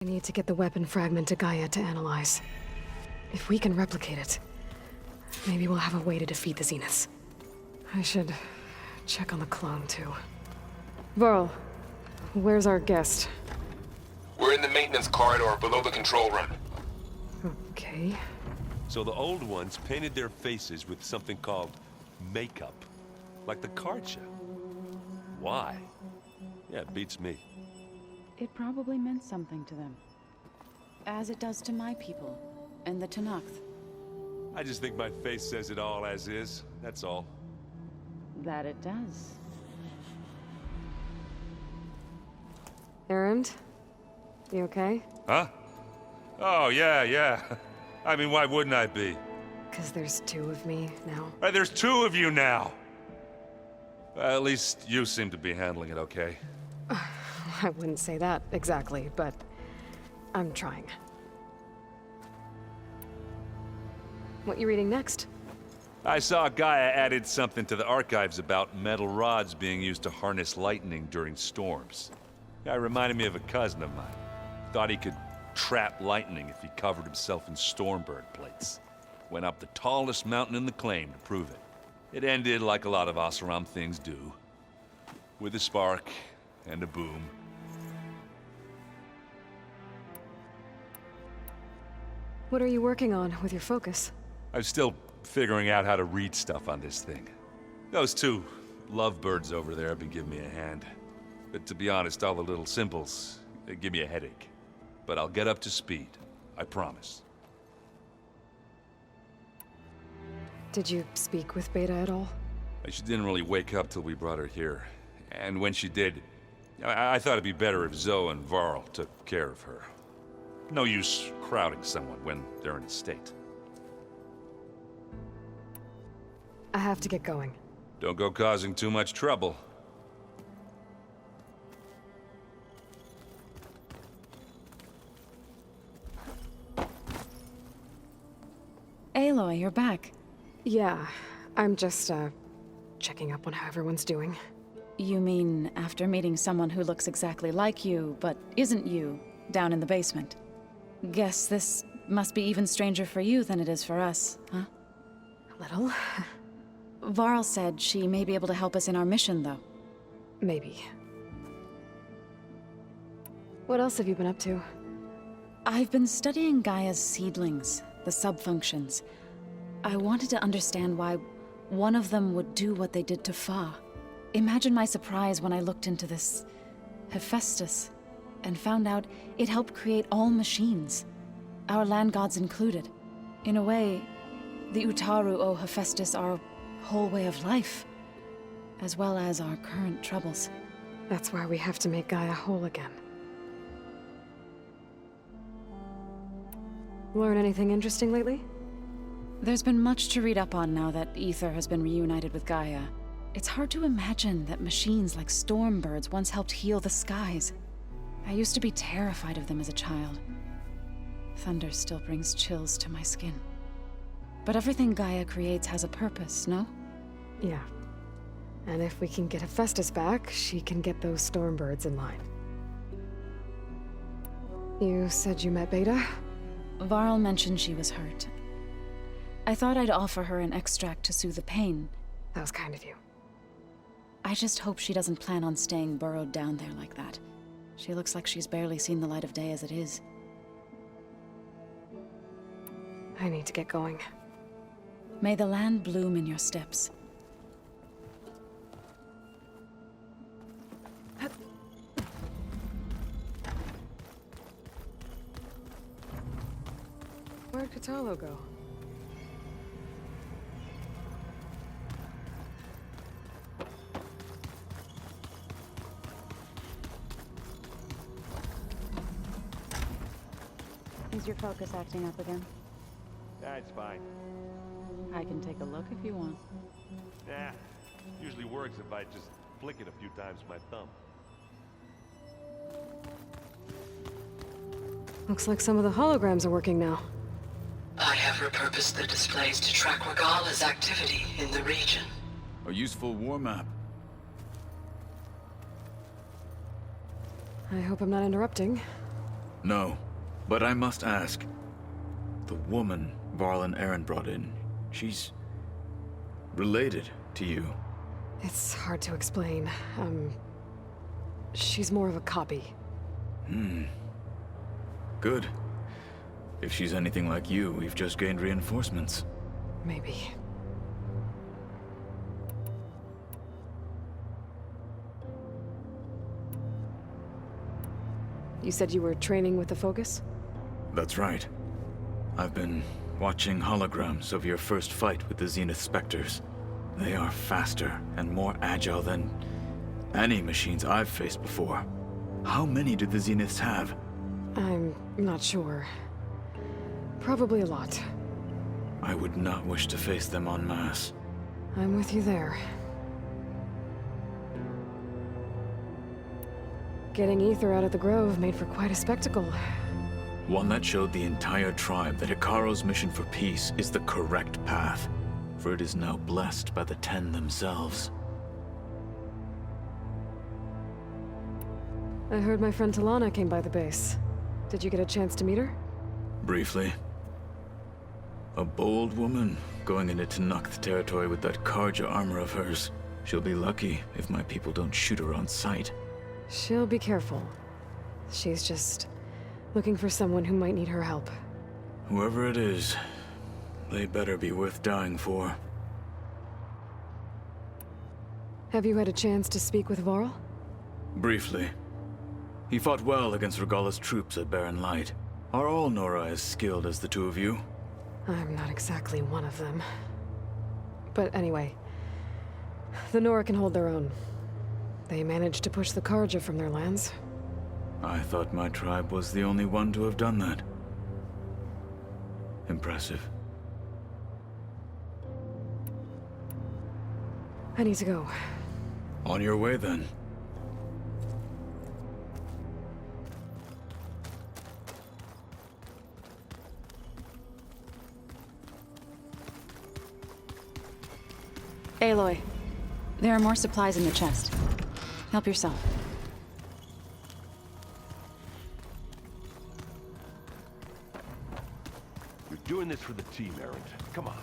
I need to get the weapon fragment to Gaia to analyze. If we can replicate it, maybe we'll have a way to defeat the Zeniths. I should check on the clone, too. Varl, where's our guest? We're in the maintenance corridor below the control room. Okay. So the old ones painted their faces with something called makeup. Like the card show. Why? Yeah, it beats me. It probably meant something to them. As it does to my people, and the Tenakth. I just think my face says it all as is, that's all. That it does. Erend? You okay? Huh? Oh, yeah. I mean, why wouldn't I be? 'Cause there's two of me now. There's two of you now! At least you seem to be handling it okay. I wouldn't say that exactly, but I'm trying. What you reading next? I saw Gaia added something to the archives about metal rods being used to harness lightning during storms. Guy reminded me of a cousin of mine. Thought he could trap lightning if he covered himself in Stormbird plates. Went up the tallest mountain in the claim to prove it. It ended like a lot of Oseram things do. With a spark and a boom. What are you working on with your focus? I'm still figuring out how to read stuff on this thing. Those two lovebirds over there have been giving me a hand. But to be honest, all the little symbols, they give me a headache. But I'll get up to speed. I promise. Did you speak with Beta at all? She didn't really wake up till we brought her here. And when she did, I thought it'd be better if Zoe and Varl took care of her. No use crowding someone when they're in a state. I have to get going. Don't go causing too much trouble. Aloy, you're back. Yeah, I'm just, checking up on how everyone's doing. You mean after meeting someone who looks exactly like you, but isn't you, down in the basement? Guess this must be even stranger for you than it is for us, huh? A little. Varl said she may be able to help us in our mission, though. Maybe. What else have you been up to? I've been studying Gaia's seedlings, the subfunctions. I wanted to understand why one of them would do what they did to Fa. Imagine my surprise when I looked into this Hephaestus and found out it helped create all machines, our land gods included. In a way, the Utaru owe Hephaestus our whole way of life, as well as our current troubles. That's why we have to make Gaia whole again. Learn anything interesting lately? There's been much to read up on now that Ether has been reunited with Gaia. It's hard to imagine that machines like Stormbirds once helped heal the skies. I used to be terrified of them as a child. Thunder still brings chills to my skin. But everything Gaia creates has a purpose, no? Yeah. And if we can get Hephaestus back, she can get those Stormbirds in line. You said you met Beta? Varl mentioned she was hurt. I thought I'd offer her an extract to soothe the pain. That was kind of you. I just hope she doesn't plan on staying burrowed down there like that. She looks like she's barely seen the light of day as it is. I need to get going. May the land bloom in your steps. Where'd Katalo go? Is your focus acting up again? That's fine. I can take a look if you want. Nah, usually works if I just flick it a few times with my thumb. Looks like some of the holograms are working now. I have repurposed the displays to track Regala's activity in the region. A useful war map. I hope I'm not interrupting. No, but I must ask. The woman Varl and Aaron brought in, she's related to you. It's hard to explain. She's more of a copy. Good. If she's anything like you, we've just gained reinforcements. Maybe. You said you were training with the Focus? That's right. I've been watching holograms of your first fight with the Zenith Spectres. They are faster and more agile than any machines I've faced before. How many do the Zeniths have? I'm not sure. Probably a lot. I would not wish to face them en masse. I'm with you there. Getting Ether out of the Grove made for quite a spectacle. One that showed the entire tribe that Hikaru's mission for peace is the correct path, for it is now blessed by the Ten themselves. I heard my friend Talana came by the base. Did you get a chance to meet her? Briefly. A bold woman going into Tenakth territory with that Karja armor of hers. She'll be lucky if my people don't shoot her on sight. She'll be careful. She's just looking for someone who might need her help. Whoever it is, they better be worth dying for. Have you had a chance to speak with Varl? Briefly. He fought well against Regalla's troops at Barren Light. Are all Nora as skilled as the two of you? I'm not exactly one of them. But anyway, the Nora can hold their own. They managed to push the Karja from their lands. I thought my tribe was the only one to have done that. Impressive. I need to go. On your way, then. Aloy, there are more supplies in the chest. Help yourself. You're doing this for the team, Aaron. Come on.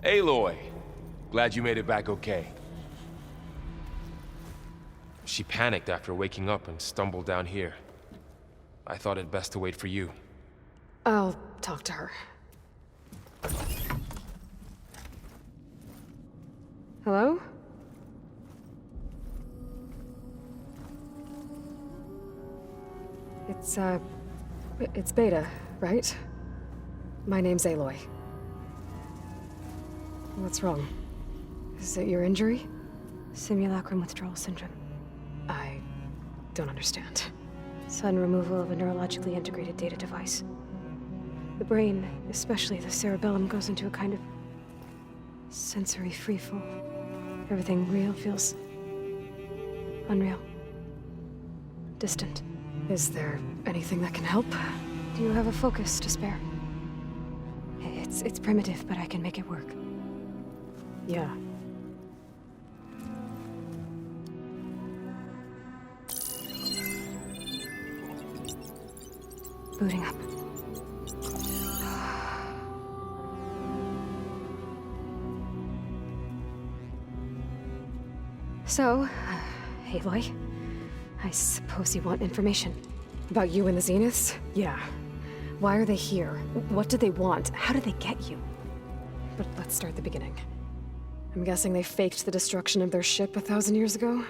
Aloy, glad you made it back okay. She panicked after waking up and stumbled down here. I thought it best to wait for you. I'll talk to her. Hello? It's Beta, right? My name's Aloy. What's wrong? Is it your injury? Simulacrum withdrawal syndrome. I don't understand. Sudden removal of a neurologically integrated data device. The brain, especially the cerebellum, goes into a kind of sensory freefall. Everything real feels unreal. Distant. Is there anything that can help? Do you have a focus to spare? It's primitive, but I can make it work. Yeah. Booting up. So, Aloy, I suppose you want information. About you and the Zeniths? Yeah. Why are they here? What do they want? How did they get you? But let's start at the beginning. I'm guessing they faked the destruction of their ship 1,000 years ago?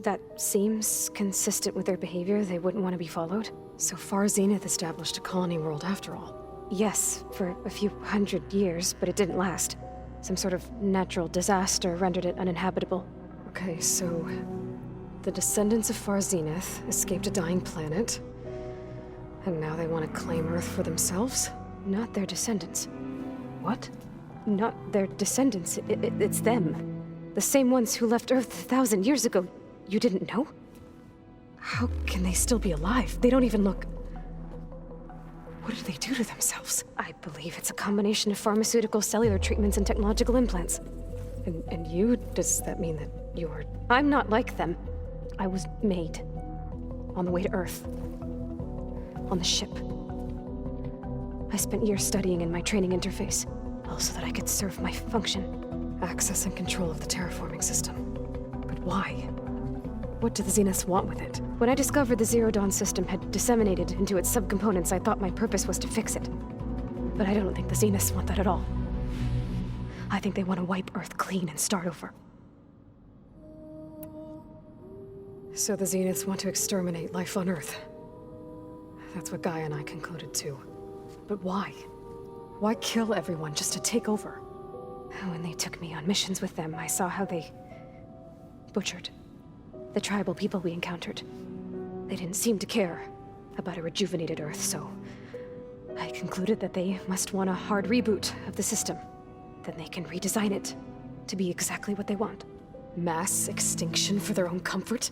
That seems consistent with their behavior. They wouldn't want to be followed. So far, Zenith established a colony world after all. Yes, for a few hundred years, but it didn't last. Some sort of natural disaster rendered it uninhabitable. Okay, so the descendants of Far Zenith escaped a dying planet, and now they want to claim Earth for themselves? Not their descendants. What? Not their descendants. It's them. The same ones who left Earth 1,000 years ago. You didn't know? How can they still be alive? They don't even look... What did they do to themselves? I believe it's a combination of pharmaceutical, cellular treatments, and technological implants. And you? Does that mean that you're... I'm not like them. I was made. On the way to Earth. On the ship. I spent years studying in my training interface, all so that I could serve my function. Access and control of the terraforming system. But why? What do the Zeniths want with it? When I discovered the Zero Dawn system had disseminated into its subcomponents, I thought my purpose was to fix it. But I don't think the Zeniths want that at all. I think they want to wipe Earth clean and start over. So the Zeniths want to exterminate life on Earth. That's what Gaia and I concluded too. But why? Why kill everyone just to take over? When they took me on missions with them, I saw how they butchered the tribal people we encountered. They didn't seem to care about a rejuvenated Earth, so I concluded that they must want a hard reboot of the system. Then they can redesign it to be exactly what they want. Mass extinction for their own comfort?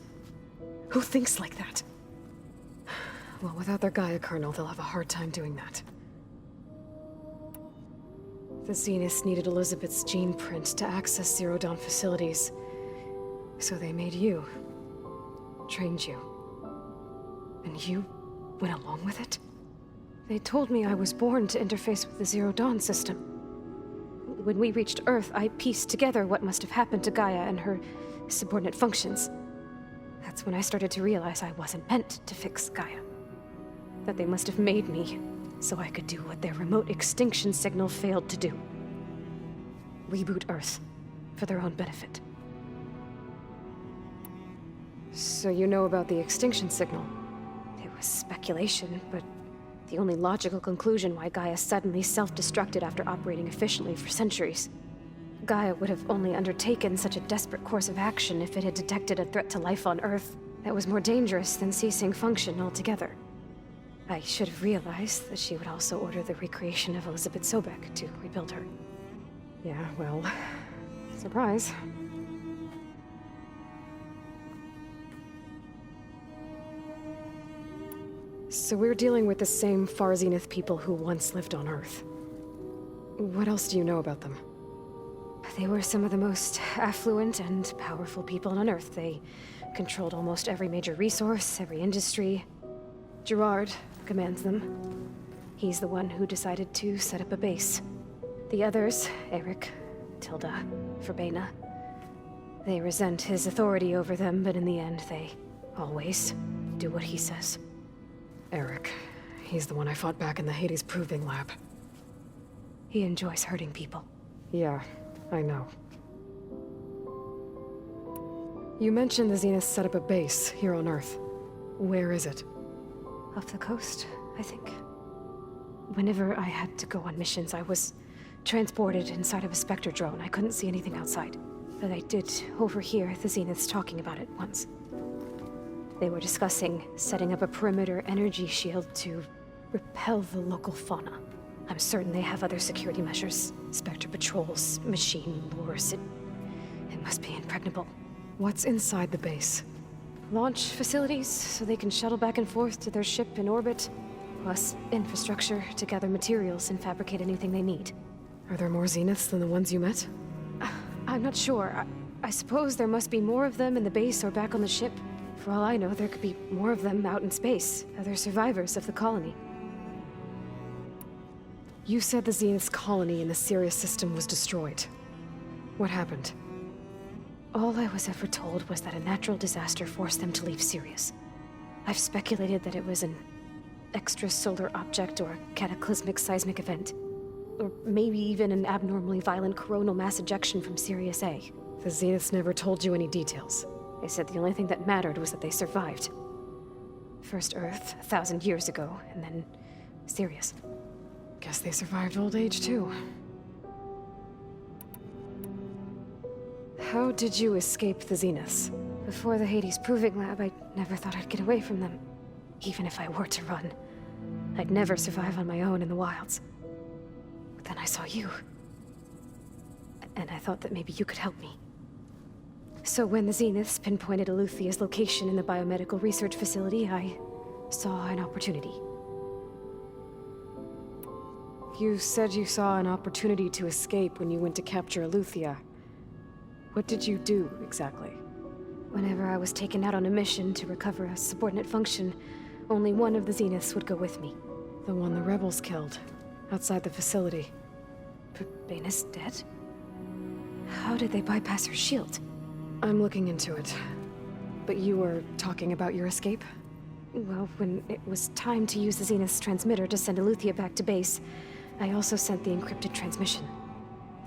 Who thinks like that? Well, without their Gaia kernel, they'll have a hard time doing that. The Zeniths needed Elizabeth's gene print to access Zero Dawn facilities. So they made you. Trained you. And you went along with it? They told me I was born to interface with the Zero Dawn system. When we reached Earth, I pieced together what must have happened to Gaia and her subordinate functions. That's when I started to realize I wasn't meant to fix Gaia. That they must have made me so I could do what their remote extinction signal failed to do. Reboot Earth for their own benefit. So you know about the extinction signal? It was speculation, but the only logical conclusion why Gaia suddenly self-destructed after operating efficiently for centuries. Gaia would have only undertaken such a desperate course of action if it had detected a threat to life on Earth that was more dangerous than ceasing function altogether. I should have realized that she would also order the recreation of Elizabeth Sobek to rebuild her. Yeah, well, surprise. So we're dealing with the same Far Zenith people who once lived on Earth. What else do you know about them? They were some of the most affluent and powerful people on Earth. They controlled almost every major resource, every industry. Gerard commands them. He's the one who decided to set up a base. The others, Eric, Tilda, Verbena, they resent his authority over them, but in the end, they always do what he says. Eric. He's the one I fought back in the Hades Proving Lab. He enjoys hurting people. Yeah, I know. You mentioned the Zeniths set up a base here on Earth. Where is it? Off the coast, I think. Whenever I had to go on missions, I was transported inside of a Spectre drone. I couldn't see anything outside. But I did overhear the Zeniths talking about it once. They were discussing setting up a perimeter energy shield to repel the local fauna. I'm certain they have other security measures. Spectre patrols, machine lures. It must be impregnable. What's inside the base? Launch facilities, so they can shuttle back and forth to their ship in orbit. Plus infrastructure to gather materials and fabricate anything they need. Are there more Zeniths than the ones you met? I'm not sure. I suppose there must be more of them in the base or back on the ship. For all I know, there could be more of them out in space, other survivors of the colony. You said the Zenith's colony in the Sirius system was destroyed. What happened? All I was ever told was that a natural disaster forced them to leave Sirius. I've speculated that it was an extrasolar object or a cataclysmic seismic event. Or maybe even an abnormally violent coronal mass ejection from Sirius A. The Zeniths never told you any details. They said the only thing that mattered was that they survived. First Earth, 1,000 years ago, and then Sirius. Guess they survived old age, too. How did you escape the Zeniths? Before the Hades Proving Lab, I never thought I'd get away from them. Even if I were to run, I'd never survive on my own in the wilds. But then I saw you. And I thought that maybe you could help me. So when the Zeniths pinpointed Eluthia's location in the biomedical research facility, I saw an opportunity. You said you saw an opportunity to escape when you went to capture Aletheia. What did you do, exactly? Whenever I was taken out on a mission to recover a subordinate function, only one of the Zeniths would go with me. The one the rebels killed, outside the facility. Bane is dead? How did they bypass her shield? I'm looking into it. But you were talking about your escape? Well, when it was time to use the Zenith's transmitter to send Aletheia back to base, I also sent the encrypted transmission.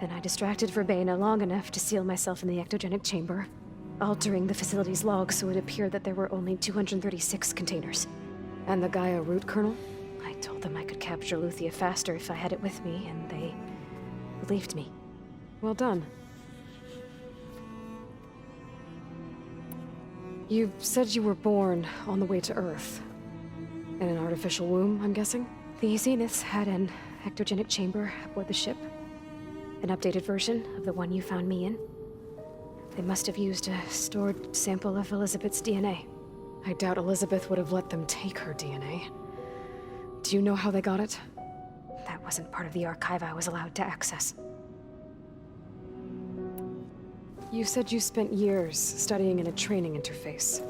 Then I distracted Verbena long enough to seal myself in the ectogenic chamber, altering the facility's log so it appeared that there were only 236 containers. And the Gaia root kernel? I told them I could capture Aletheia faster if I had it with me, and they believed me. Well done. You said you were born on the way to Earth. In an artificial womb, I'm guessing? The Zeniths had an ectogenic chamber aboard the ship. An updated version of the one you found me in. They must have used a stored sample of Elizabeth's DNA. I doubt Elizabeth would have let them take her DNA. Do you know how they got it? That wasn't part of the archive I was allowed to access. You said you spent years studying in a training interface.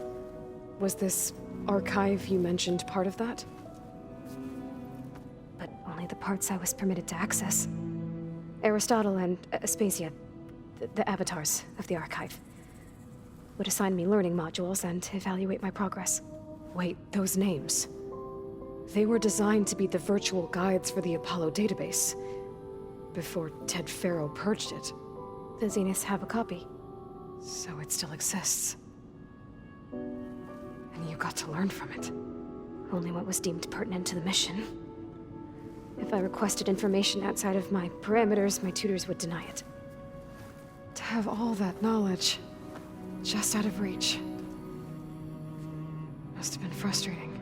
Was this archive you mentioned part of that? But only the parts I was permitted to access. Aristotle and Aspasia, the avatars of the archive, would assign me learning modules and evaluate my progress. Wait, those names. They were designed to be the virtual guides for the Apollo database, before Ted Faro purged it. The Zeniths have a copy. So it still exists. And you got to learn from it. Only what was deemed pertinent to the mission. If I requested information outside of my parameters, my tutors would deny it. To have all that knowledge, just out of reach. Must have been frustrating.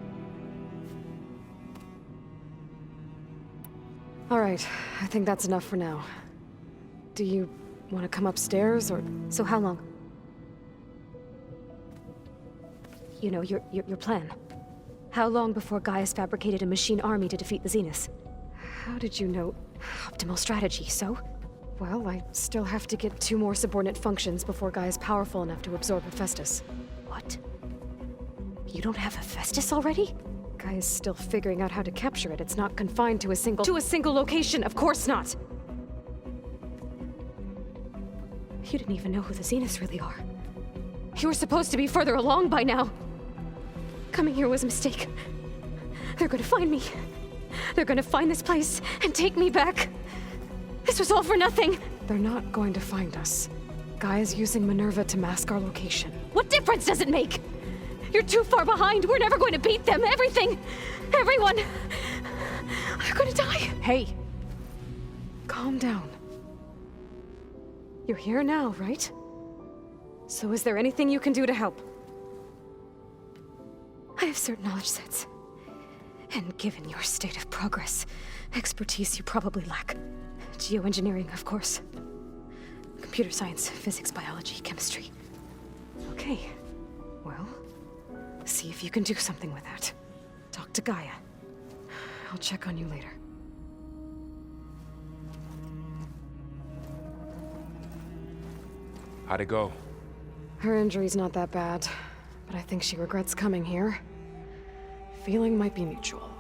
All right, I think that's enough for now. Do you want to come upstairs, or...? So how long? You know, your plan. How long before Gaius fabricated a machine army to defeat the Zeniths? How did you know? Optimal strategy, so? Well, I still have to get 2 more subordinate functions before Gaia is powerful enough to absorb Hephaestus. What? You don't have Hephaestus already? Gaia's still figuring out how to capture it. It's not confined to a single location, of course not! You didn't even know who the Zeniths really are. You were supposed to be further along by now. Coming here was a mistake. They're gonna find me. They're gonna find this place and take me back. This was all for nothing. They're not going to find us. Gaia's using Minerva to mask our location. What difference does it make? You're too far behind. We're never going to beat them. Everything, everyone, are gonna die. Hey, calm down. You're here now, right? So is there anything you can do to help? I have certain knowledge sets. And given your state of progress, expertise you probably lack. Geoengineering, of course. Computer science, physics, biology, chemistry. Okay. Well, see if you can do something with that. Talk to Gaia. I'll check on you later. How'd it go? Her injury's not that bad, but I think she regrets coming here. Feeling might be mutual.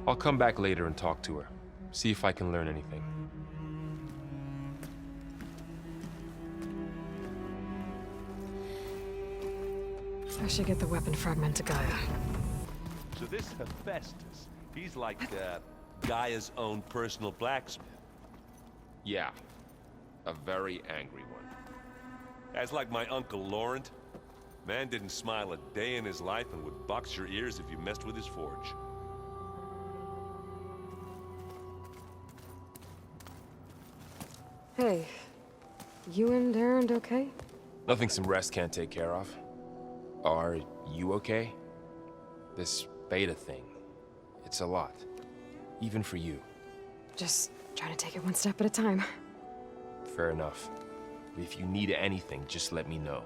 I'll come back later and talk to her. See if I can learn anything. I should get the weapon fragment to Gaia. So this Hephaestus, he's like, Gaia's own personal blacksmith. Yeah. A very angry one. That's like my Uncle Laurent. Man didn't smile a day in his life and would box your ears if you messed with his forge. Hey, you and Erend okay? Nothing some rest can't take care of. Are you okay? This beta thing, it's a lot. Even for you. Just trying to take it one step at a time. Fair enough. If you need anything, just let me know.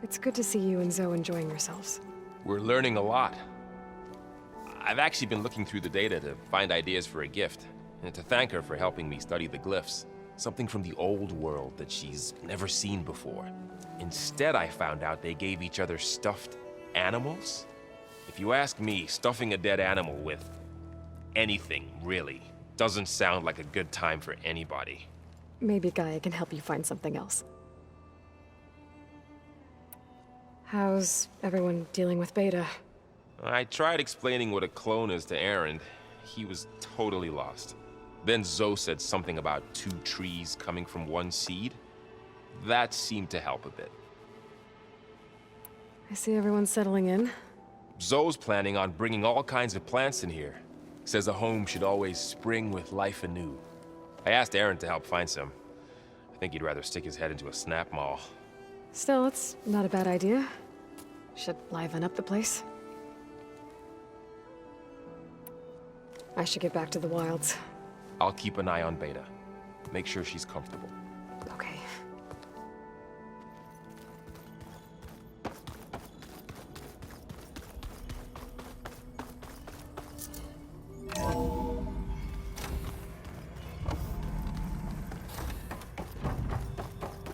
It's good to see you and Zoe enjoying yourselves. We're learning a lot. I've actually been looking through the data to find ideas for a gift, and to thank her for helping me study the glyphs. Something from the old world that she's never seen before. Instead, I found out they gave each other stuffed animals. If you ask me, stuffing a dead animal with anything, really, doesn't sound like a good time for anybody. Maybe Gaia can help you find something else. How's everyone dealing with Beta? I tried explaining what a clone is to Aaron. He was totally lost. Then Zoe said something about 2 trees coming from 1 seed. That seemed to help a bit. I see everyone's settling in. Zoe's planning on bringing all kinds of plants in here. Says a home should always spring with life anew. I asked Aaron to help find some. I think he'd rather stick his head into a snap mall. Still, it's not a bad idea. Should liven up the place. I should get back to the wilds. I'll keep an eye on Beta. Make sure she's comfortable. Okay.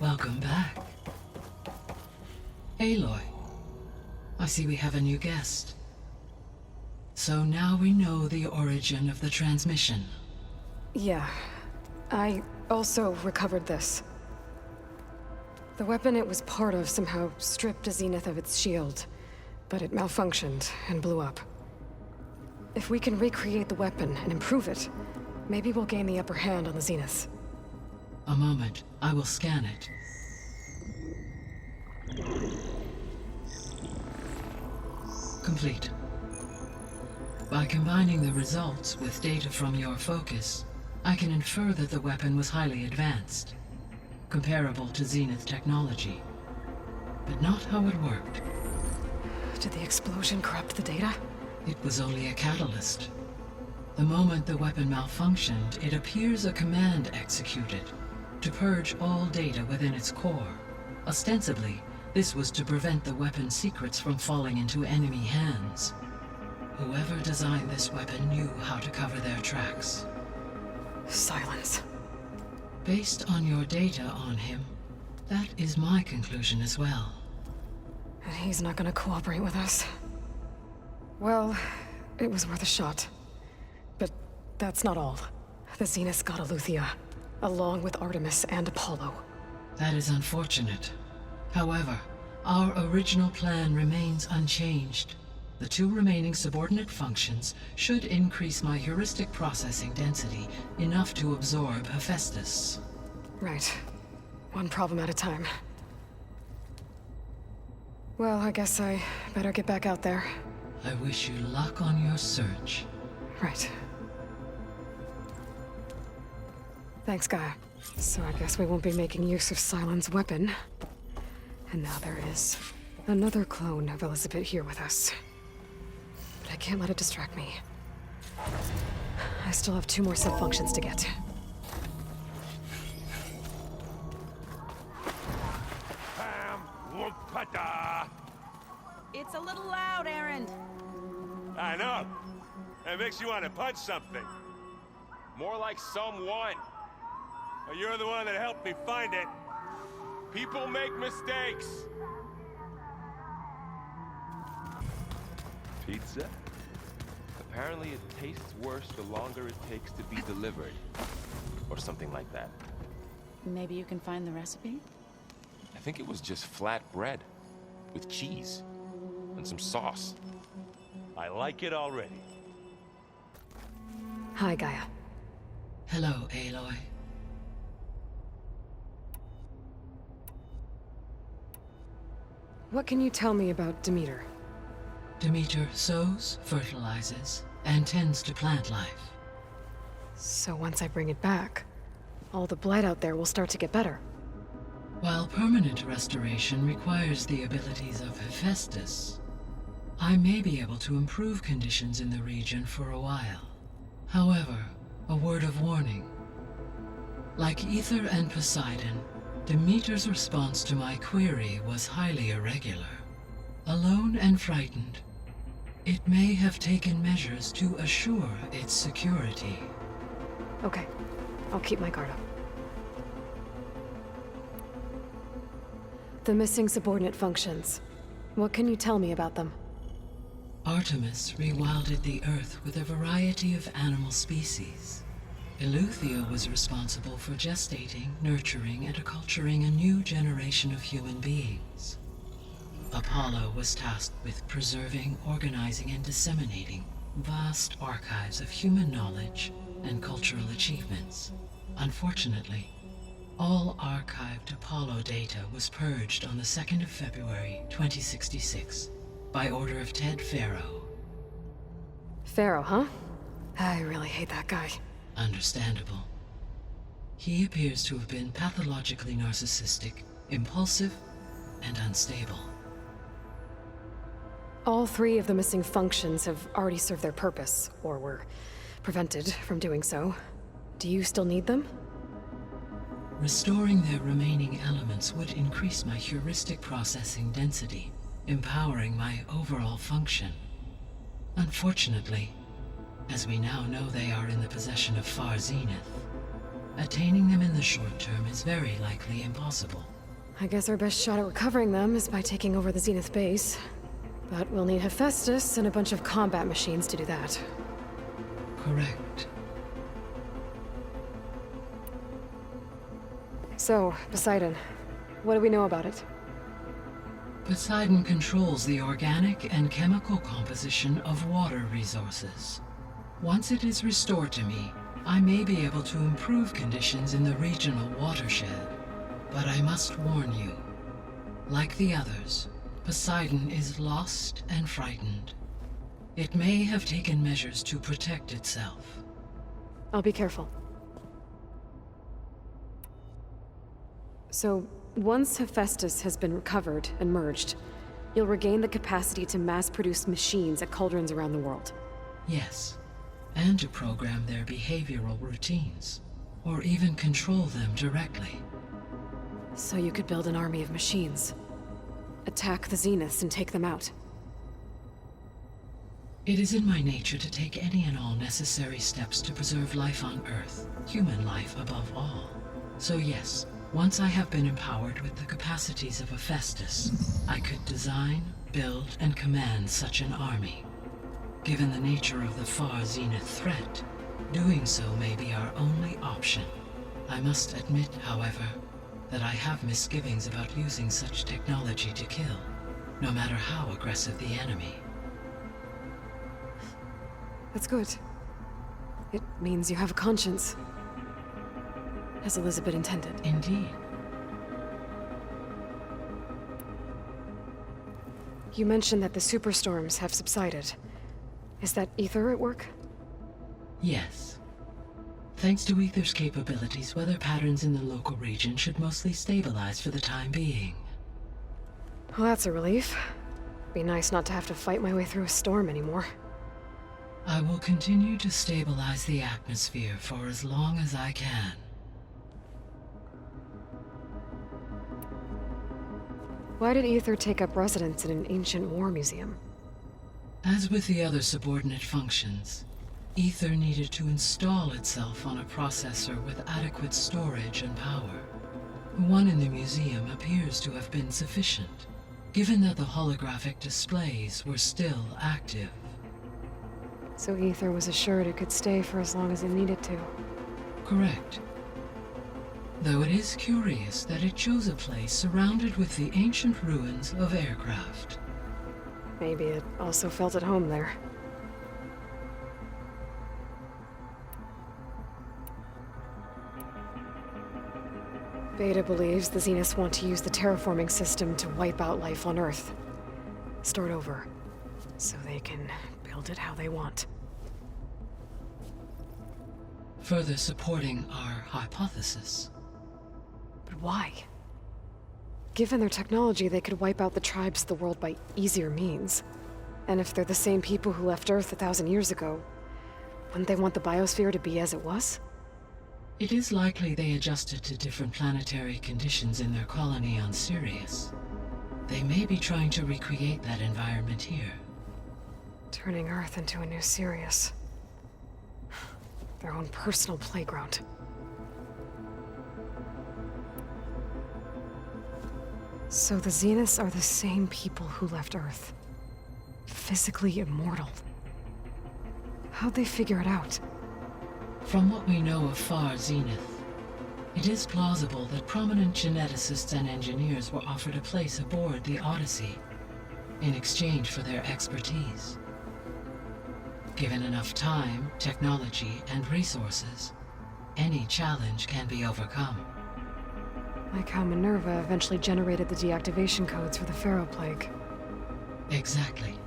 Welcome back. Aloy, I see we have a new guest. So now we know the origin of the transmission. Yeah. I also recovered this. The weapon it was part of somehow stripped Zenith of its shield, but it malfunctioned and blew up. If we can recreate the weapon and improve it, maybe we'll gain the upper hand on the Zeniths. A moment, I will scan it. Complete. By combining the results with data from your focus, I can infer that the weapon was highly advanced, comparable to Zenith technology, but not how it worked. Did the explosion corrupt the data? It was only a catalyst. The moment the weapon malfunctioned, it appears a command executed to purge all data within its core. Ostensibly, this was to prevent the weapon's secrets from falling into enemy hands. Whoever designed this weapon knew how to cover their tracks. Silence. Based on your data on him, that is my conclusion as well. And he's not gonna cooperate with us. Well, it was worth a shot. But that's not all. The Zeniths got Aletheia, along with Artemis and Apollo. That is unfortunate. However, our original plan remains unchanged. The 2 remaining subordinate functions should increase my heuristic processing density enough to absorb Hephaestus. Right. One problem at a time. Well, I guess I better get back out there. I wish you luck on your search. Right. Thanks, Gaia. So I guess we won't be making use of Cylon's weapon. And now there is another clone of Elizabeth here with us. But I can't let it distract me. I still have 2 more sub-functions to get. It's a little loud, Aaron. I know. It makes you want to punch something. More like someone. Well, you're the one that helped me find it. People make mistakes. Pizza? Apparently it tastes worse the longer it takes to be delivered. Or something like that. Maybe you can find the recipe? I think it was just flat bread. With cheese. And some sauce. I like it already. Hi, Gaia. Hello, Aloy. What can you tell me about Demeter? Demeter sows, fertilizes, and tends to plant life. So once I bring it back, all the blight out there will start to get better. While permanent restoration requires the abilities of Hephaestus, I may be able to improve conditions in the region for a while. However, a word of warning. Like Ether and Poseidon, Demeter's response to my query was highly irregular. Alone and frightened, It may have taken measures to assure its security. Okay. I'll keep my guard up. The missing subordinate functions. What can you tell me about them? Artemis rewilded the Earth with a variety of animal species. Eleuthia was responsible for gestating, nurturing, and acculturating a new generation of human beings. Apollo was tasked with preserving, organizing, and disseminating vast archives of human knowledge and cultural achievements. Unfortunately, all archived Apollo data was purged on the 2nd of February, 2066, by order of Ted Faro. Pharaoh, huh? I really hate that guy. Understandable. He appears to have been pathologically narcissistic, impulsive, and unstable. All 3 of the missing functions have already served their purpose, or were prevented from doing so. Do you still need them? Restoring their remaining elements would increase my heuristic processing density, empowering my overall function. Unfortunately, as we now know they are in the possession of Far Zenith, attaining them in the short term is very likely impossible. I guess our best shot at recovering them is by taking over the Zenith base. But we'll need Hephaestus and a bunch of combat machines to do that. Correct. So, Poseidon, what do we know about it? Poseidon controls the organic and chemical composition of water resources. Once it is restored to me, I may be able to improve conditions in the regional watershed. But I must warn you, like the others, Poseidon is lost and frightened. It may have taken measures to protect itself. I'll be careful. So, once Hephaestus has been recovered and merged, you'll regain the capacity to mass-produce machines at cauldrons around the world. Yes, and to program their behavioral routines, or even control them directly. So you could build an army of machines. Attack the Zeniths and take them out. It is in my nature to take any and all necessary steps to preserve life on Earth, human life above all. So yes, once I have been empowered with the capacities of Hephaestus, I could design, build, and command such an army. Given the nature of the Far Zenith threat, doing so may be our only option. I must admit, however, that I have misgivings about using such technology to kill, no matter how aggressive the enemy. That's good. It means you have a conscience. As Elizabeth intended. Indeed. You mentioned that the superstorms have subsided. Is that Ether at work? Yes. Thanks to Ether's capabilities, weather patterns in the local region should mostly stabilize for the time being. Well, that's a relief. Be nice not to have to fight my way through a storm anymore. I will continue to stabilize the atmosphere for as long as I can. Why did Ether take up residence in an ancient war museum? As with the other subordinate functions, Ether needed to install itself on a processor with adequate storage and power. The one in the museum appears to have been sufficient, given that the holographic displays were still active. So Ether was assured it could stay for as long as it needed to. Correct. Though it is curious that it chose a place surrounded with the ancient ruins of aircraft. Maybe it also felt at home there. Beta believes the Zeniths want to use the terraforming system to wipe out life on Earth. Start over, so they can build it how they want. Further supporting our hypothesis. But why? Given their technology, they could wipe out the tribes of the world by easier means. And if they're the same people who left Earth 1,000 years ago, wouldn't they want the biosphere to be as it was? It is likely they adjusted to different planetary conditions in their colony on Sirius. They may be trying to recreate that environment here. Turning Earth into a new Sirius. Their own personal playground. So the Zeniths are the same people who left Earth. Physically immortal. How'd they figure it out? From what we know of Far Zenith, it is plausible that prominent geneticists and engineers were offered a place aboard the Odyssey in exchange for their expertise. Given enough time, technology, and resources, any challenge can be overcome. Like how Minerva eventually generated the deactivation codes for the Pharaoh Plague. Exactly.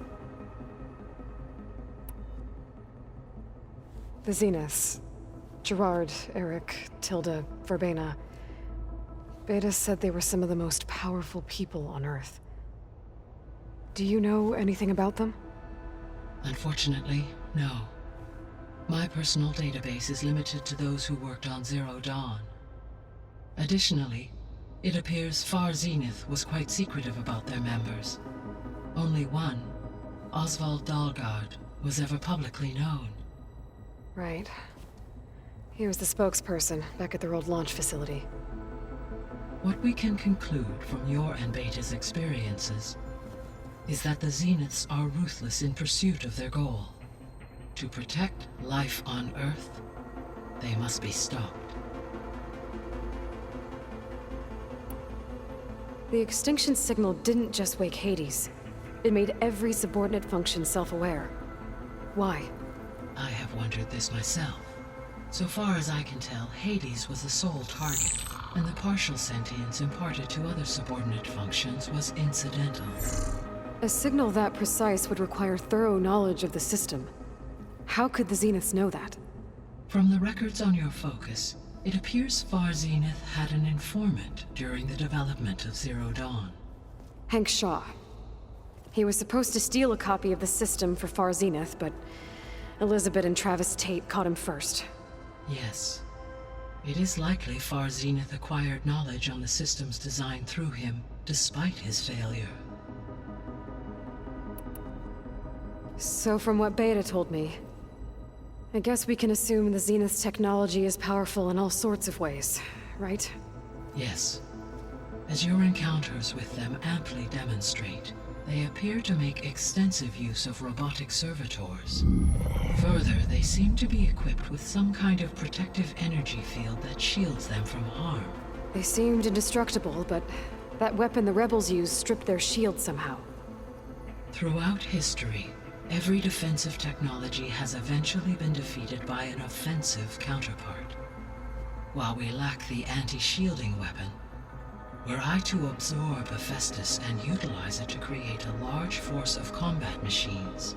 The Zeniths. Gerard, Eric, Tilda, Verbena. Beta said they were some of the most powerful people on Earth. Do you know anything about them? Unfortunately, no. My personal database is limited to those who worked on Zero Dawn. Additionally, it appears Far Zenith was quite secretive about their members. Only one, Oswald Dahlgard, was ever publicly known. Right. He was the spokesperson back at their old launch facility. What we can conclude from your and Beta's experiences is that the Zeniths are ruthless in pursuit of their goal. To protect life on Earth, they must be stopped. The extinction signal didn't just wake Hades. It made every subordinate function self-aware. Why? I have wondered this myself. So far as I can tell, Hades was the sole target, and the partial sentience imparted to other subordinate functions was incidental. A signal that precise would require thorough knowledge of the system. How could the Zeniths know that? From the records on your focus, it appears Far Zenith had an informant during the development of Zero Dawn. Hank Shaw. He was supposed to steal a copy of the system for Far Zenith, but Elizabeth and Travis Tate caught him first. Yes. It is likely Far Zenith acquired knowledge on the system's design through him, despite his failure. So from what Beta told me, I guess we can assume the Zenith's technology is powerful in all sorts of ways, right? Yes. As your encounters with them amply demonstrate, they appear to make extensive use of robotic servitors. Further, they seem to be equipped with some kind of protective energy field that shields them from harm. They seemed indestructible, but that weapon the rebels used stripped their shield somehow. Throughout history, every defensive technology has eventually been defeated by an offensive counterpart. While we lack the anti-shielding weapon, were I to absorb Hephaestus and utilize it to create a large force of combat machines,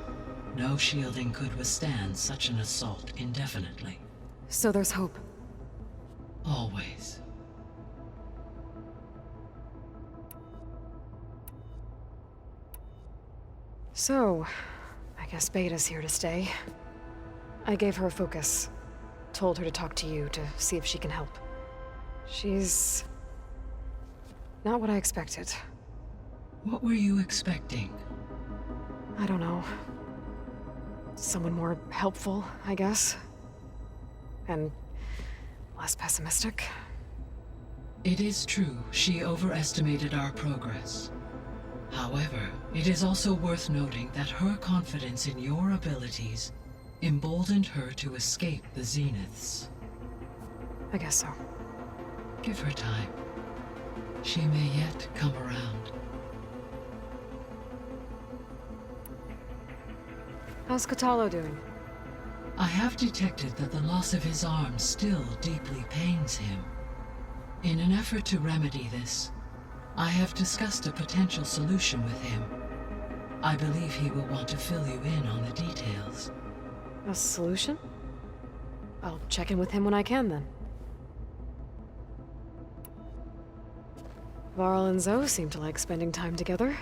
no shielding could withstand such an assault indefinitely. So there's hope. Always. So, I guess Beta's here to stay. I gave her a focus. Told her to talk to you to see if she can help. She's not what I expected. What were you expecting? I don't know. Someone more helpful, I guess. And less pessimistic. It is true, she overestimated our progress. However, it is also worth noting that her confidence in your abilities emboldened her to escape the Zeniths. I guess so. Give her time. She may yet come around. How's Catalo doing? I have detected that the loss of his arm still deeply pains him. In an effort to remedy this, I have discussed a potential solution with him. I believe he will want to fill you in on the details. A solution? I'll check in with him when I can, then. Varl and Zoe seem to like spending time together.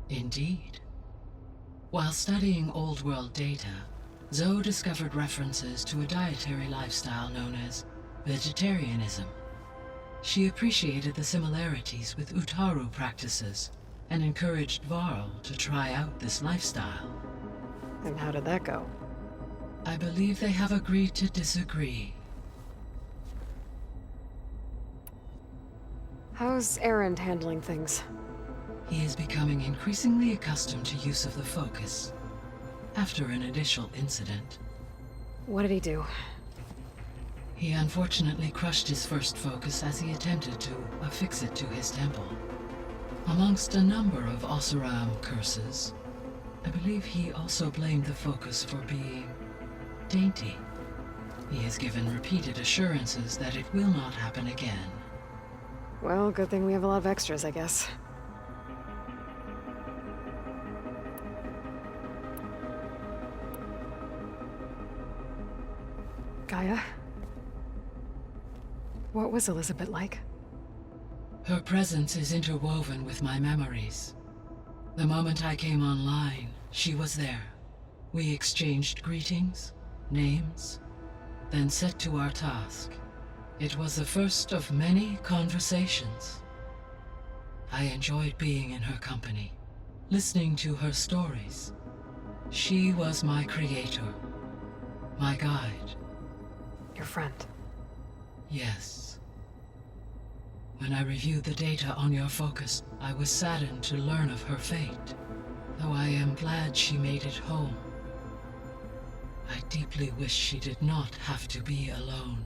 Indeed. While studying Old World data, Zoe discovered references to a dietary lifestyle known as vegetarianism. She appreciated the similarities with Utaru practices and encouraged Varl to try out this lifestyle. And how did that go? I believe they have agreed to disagree. How's Erend handling things? He is becoming increasingly accustomed to use of the focus, after an initial incident. What did he do? He unfortunately crushed his first focus as he attempted to affix it to his temple. Amongst a number of Oseram curses, I believe he also blamed the focus for being dainty. He has given repeated assurances that it will not happen again. Well, good thing we have a lot of extras, I guess. Gaia? What was Elizabeth like? Her presence is interwoven with my memories. The moment I came online, she was there. We exchanged greetings, names, then set to our task. It was the first of many conversations. I enjoyed being in her company, listening to her stories. She was my creator, my guide. Your friend. Yes. When I reviewed the data on your focus, I was saddened to learn of her fate, though I am glad she made it home. I deeply wish she did not have to be alone.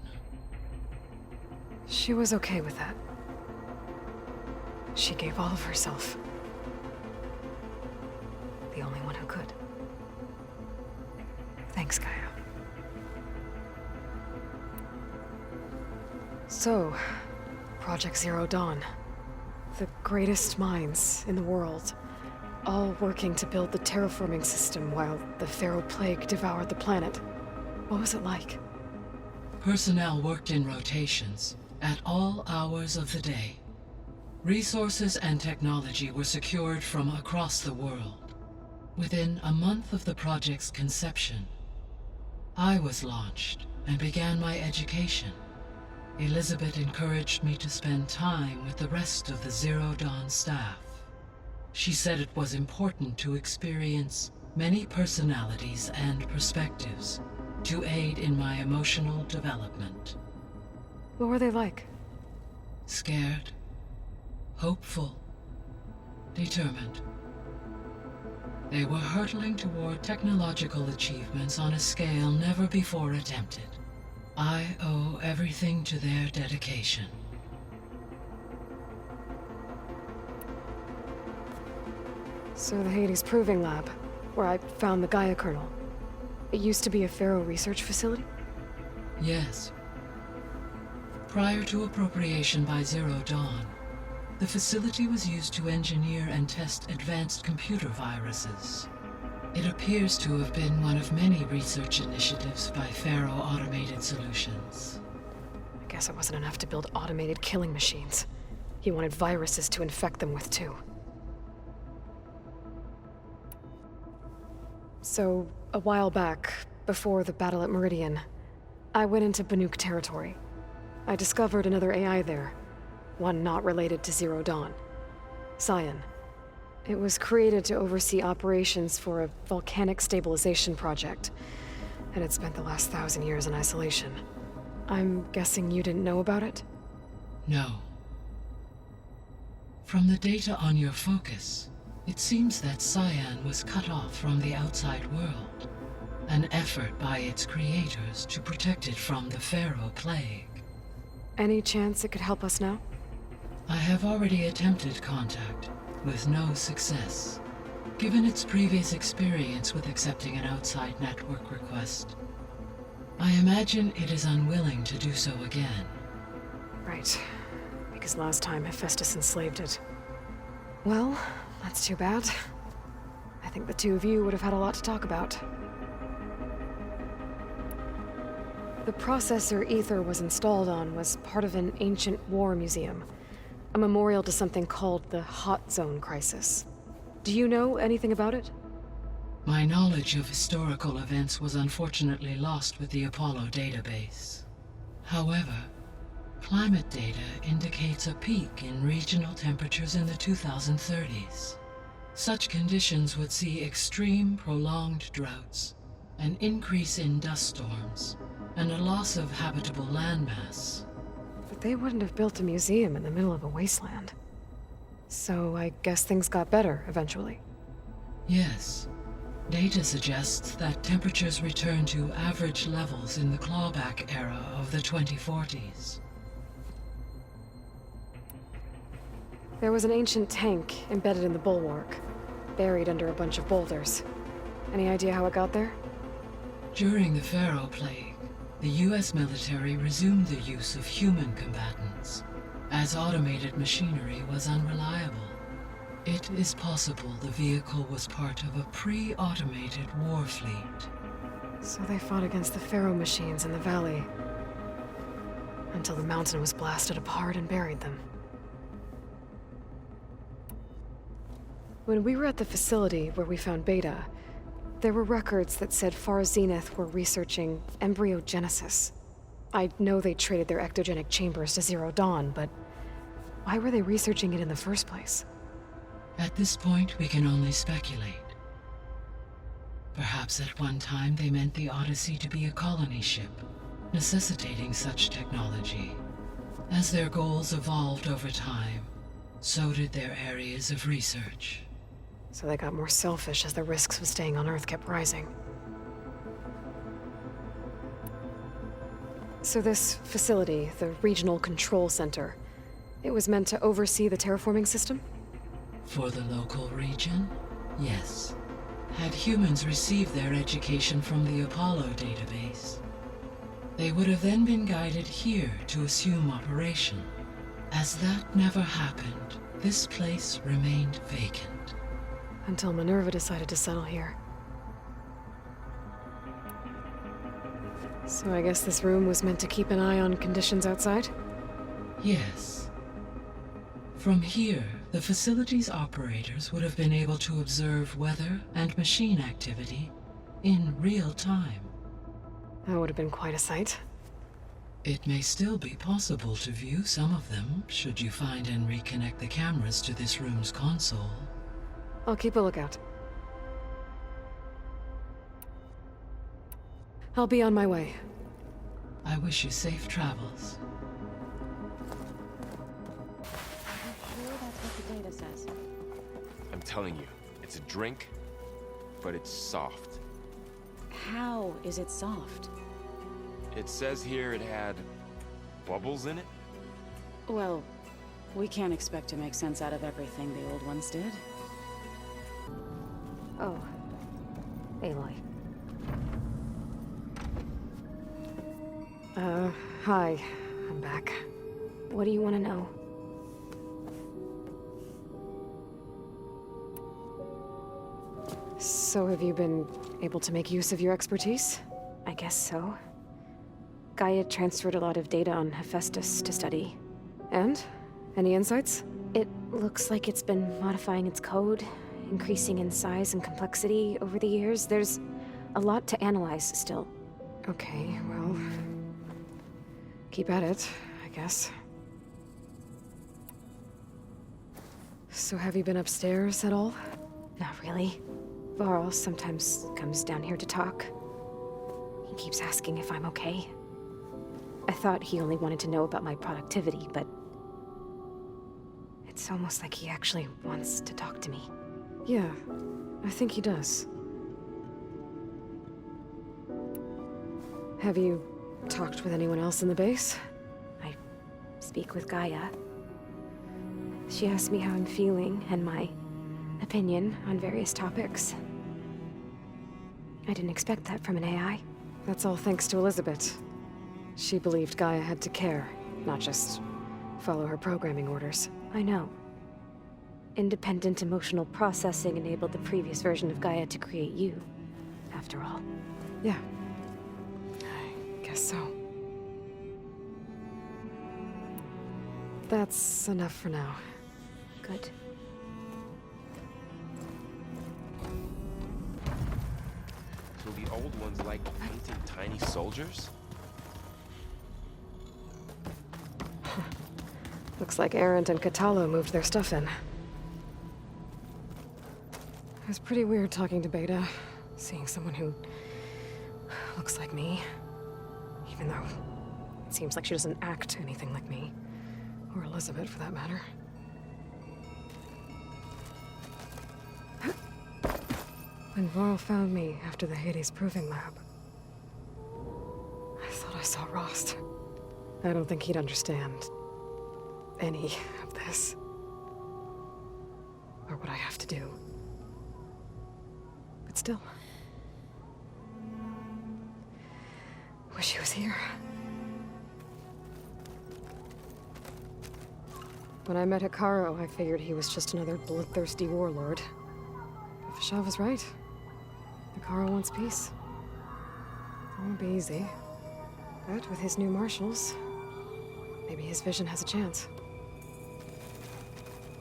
She was okay with that. She gave all of herself. The only one who could. Thanks, Gaia. So, Project Zero Dawn. The greatest minds in the world, all working to build the terraforming system while the Pharaoh Plague devoured the planet. What was it like? Personnel worked in rotations, at all hours of the day. Resources and technology were secured from across the world. Within a month of the project's conception, I was launched and began my education. Elizabeth encouraged me to spend time with the rest of the Zero Dawn staff. She said it was important to experience many personalities and perspectives to aid in my emotional development. What were they like? Scared, hopeful, determined. They were hurtling toward technological achievements on a scale never before attempted. I owe everything to their dedication. So the Hades Proving Lab, where I found the Gaia kernel. It used to be a Pharaoh research facility? Yes. Prior to appropriation by Zero Dawn, the facility was used to engineer and test advanced computer viruses. It appears to have been one of many research initiatives by Pharaoh Automated Solutions. I guess it wasn't enough to build automated killing machines. He wanted viruses to infect them with, too. So, a while back, before the battle at Meridian, I went into Banuk territory. I discovered another AI there, one not related to Zero Dawn. Cyan. It was created to oversee operations for a volcanic stabilization project, and it spent the last 1,000 years in isolation. I'm guessing you didn't know about it? No. From the data on your focus, it seems that Cyan was cut off from the outside world, an effort by its creators to protect it from the Pharaoh Plague. Any chance it could help us now? I have already attempted contact, with no success. Given its previous experience with accepting an outside network request, I imagine it is unwilling to do so again. Right. Because last time Hephaestus enslaved it. Well, that's too bad. I think the two of you would have had a lot to talk about. The processor Ether was installed on was part of an ancient war museum. A memorial to something called the Hot Zone Crisis. Do you know anything about it? My knowledge of historical events was unfortunately lost with the Apollo database. However, climate data indicates a peak in regional temperatures in the 2030s. Such conditions would see extreme, prolonged droughts, an increase in dust storms, and a loss of habitable landmass. But they wouldn't have built a museum in the middle of a wasteland. So I guess things got better eventually. Yes. Data suggests that temperatures returned to average levels in the clawback era of the 2040s. There was an ancient tank embedded in the bulwark, buried under a bunch of boulders. Any idea how it got there? During the Pharaoh Plague, the US military resumed the use of human combatants, as automated machinery was unreliable. It is possible the vehicle was part of a pre-automated war fleet. So they fought against the Pharaoh machines in the valley, until the mountain was blasted apart and buried them. When we were at the facility where we found Beta, there were records that said Far Zenith were researching embryogenesis. I know they traded their ectogenic chambers to Zero Dawn, but why were they researching it in the first place? At this point, we can only speculate. Perhaps at one time they meant the Odyssey to be a colony ship, necessitating such technology. As their goals evolved over time, so did their areas of research. So they got more selfish as the risks of staying on Earth kept rising. So this facility, the Regional Control Center, it was meant to oversee the terraforming system? For the local region, yes. Had humans received their education from the Apollo database, they would have then been guided here to assume operation. As that never happened, this place remained vacant. Until Minerva decided to settle here. So I guess this room was meant to keep an eye on conditions outside? Yes. From here, the facility's operators would have been able to observe weather and machine activity in real time. That would have been quite a sight. It may still be possible to view some of them, should you find and reconnect the cameras to this room's console. I'll keep a lookout. I'll be on my way. I wish you safe travels. I'm telling you, it's a drink, but it's soft. How is it soft? It says here it had bubbles in it. Well, we can't expect to make sense out of everything the old ones did. Oh. Aloy. Hi. I'm back. What do you want to know? So have you been able to make use of your expertise? I guess so. Gaia transferred a lot of data on Hephaestus to study. And? Any insights? It looks like it's been modifying its code, increasing in size and complexity over the years. There's a lot to analyze still. Okay, well... keep at it, I guess. So have you been upstairs at all? Not really. Varl sometimes comes down here to talk. He keeps asking if I'm okay. I thought he only wanted to know about my productivity, but... it's almost like he actually wants to talk to me. Yeah, I think he does. Have you talked with anyone else in the base? I speak with Gaia. She asks me how I'm feeling and my opinion on various topics. I didn't expect that from an AI. That's all thanks to Elizabeth. She believed Gaia had to care, not just follow her programming orders. I know. Independent emotional processing enabled the previous version of Gaia to create you, after all. Yeah. I guess so. That's enough for now. Good. So the old ones like painting tiny soldiers? Looks like Arendt and Catalo moved their stuff in. was pretty weird talking to Beta, seeing someone who looks like me. Even though it seems like she doesn't act anything like me. Or Elizabeth, for that matter. When Varl found me after the Hades Proving Lab, I thought I saw Rost. I don't think he'd understand any of this. Or what I have to do. But still. Wish he was here. When I met Hikaru, I figured he was just another bloodthirsty warlord. But Fashav was right. Hikaru wants peace. It won't be easy. But with his new marshals, maybe his vision has a chance.